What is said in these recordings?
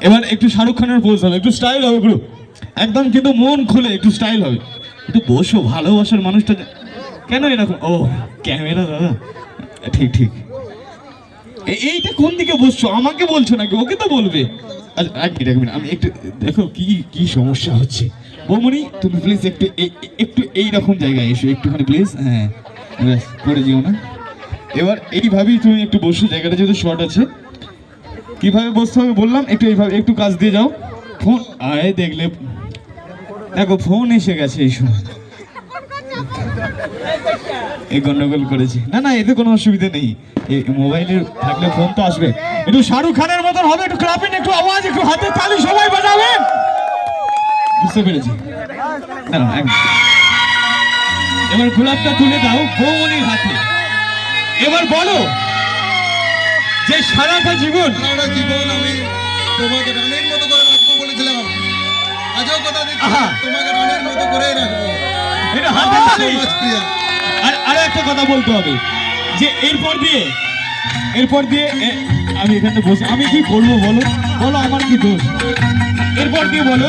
এবার একটু শাহরুখ খানের পোজ হবে, একটু স্টাইল হবে পুরো একদম, কিন্তু মন খুলে একটু স্টাইল হবে। একটু বসো, ভালোবাসার মানুষটা কেন এরকম? ও ক্যামেরা দাদা, ঠিক ঠিক। এইটা কোন দিকে বসছো, আমাকে বলছো নাকি ওকে তো বলবে? আচ্ছা এক মিনিট আমি একটু দেখো কি কি সমস্যা হচ্ছে। বৌমনি তুমি প্লিজ একটু একটু এইরকম জায়গায় এসো একটুখানি প্লিজ। হ্যাঁ ব্যাস, করে দিও না। এবার এইভাবেই তুমি একটু বসো, জায়গাটা যেহেতু শর্ট আছে। কিভাবে বসতে হবে বললাম, একটু এইভাবে একটু কাজ দিয়ে যাও। ফোন আয় দেখলে, দেখো ফোন এসে গেছে এই সময়, এই গন্ডগোল করেছি। না না, এতে কোনো অসুবিধা নেই, এই মোবাইলে থাকলে ফোন তো আসবে। একটু শাহরুখ খানের মতন হবে, একটু ক্লাপিং, একটু আওয়াজ, একটু হাতে তালি সবাই বাজাবেন। বুঝতে পেরেছি। এবার গোলাপটা তুলে দাও বৌমনির হাতে। এবার বলো যে সারাটা জীবন আমি তোমাকে রানীর মতো করে রাখবো বলেছিলাম, আজও কথা দিচ্ছি তোমাকে রানীর মতো করেই রাখবো। এটা হাতে তালি। আর একটা কথা বলতে হবে যে এরপর দিয়ে আমি এখানে বসে আমি কি করবো বলো বলো, আমার কি দোষ? এরপর দিয়ে বলো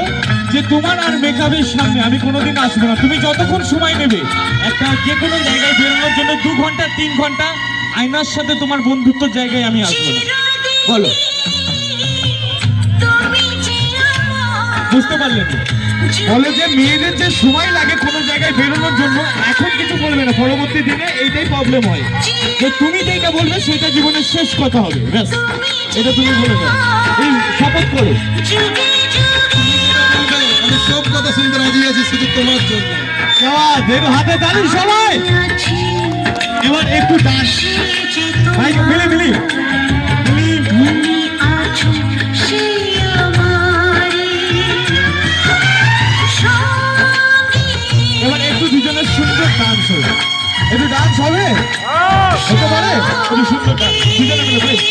যে তোমার আর মেকআপের সামনে আমি কোনোদিন আসবো না। তুমি যতক্ষণ সময় নেবে একটা যে কোনো জায়গায় বেরোনোর জন্য, 2 ঘন্টা 3 ঘন্টা, আয়নার সাথে তোমার বন্ধুত্বের জায়গায় আমি আসবো না। বলো, বুঝতে পারলে না? বলো যে মেয়েদের যে সময় লাগে কোনো জায়গায় বেরোনোর জন্য, এখন কিছু বলবে না, পরবর্তী দিনে এইটাই প্রবলেম হয় যে তুমি যেটা বলবে সেটা জীবনের শেষ কথা হবে। ব্যাস, এটা তুমি বলে দাও, এই শপথ করো। আমি সব কথা শুনতে রাজি আছি শুধু তোমার জন্য। হাতে তালি সবাই। এবার একটু ডান্স, ভাই মিলি এবার একটু দুজনের সুন্দর ডান্স হবে, একটু ডান্স হবে, হতে পারে একটু সুন্দর ডান্স দুজনে মিলে, প্লিজ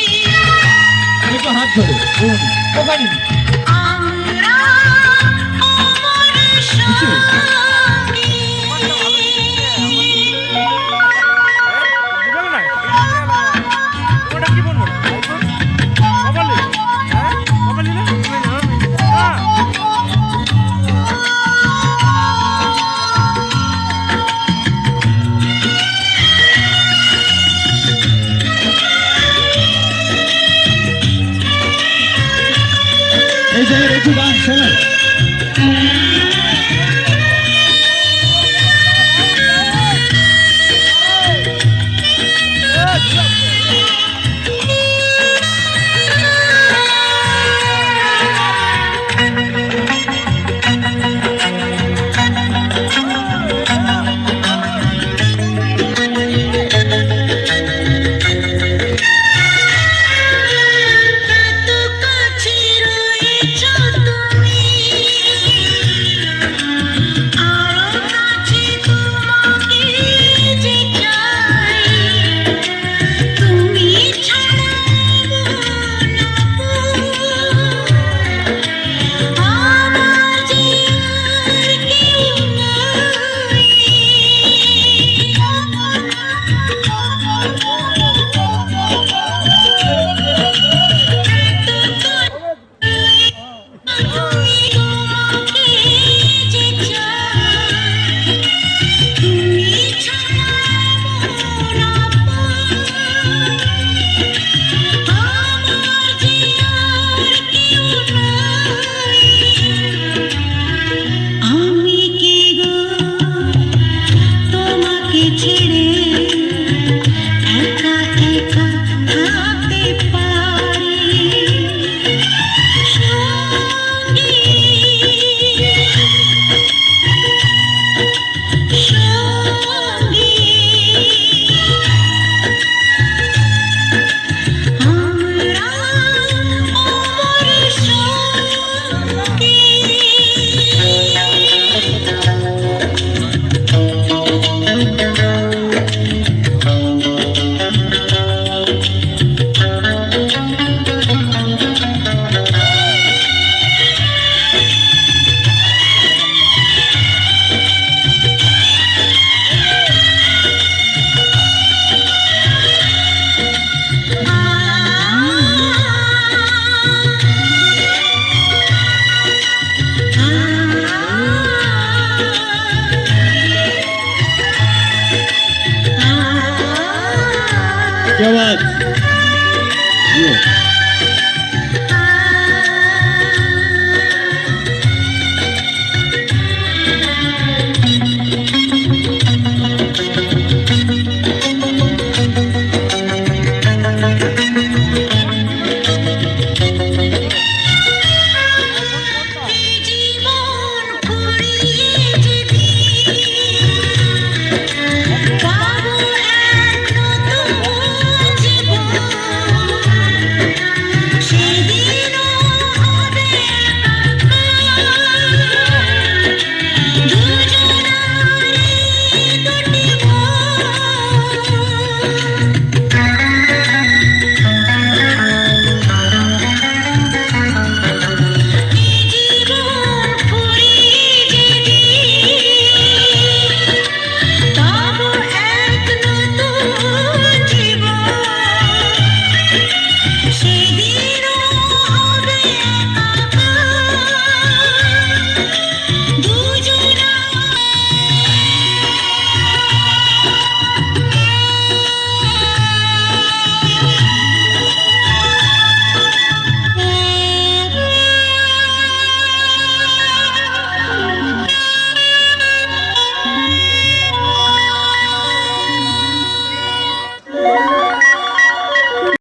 একটু হাত ধরে ওখানে। এই জায়গায় একটু ডান্স হবে।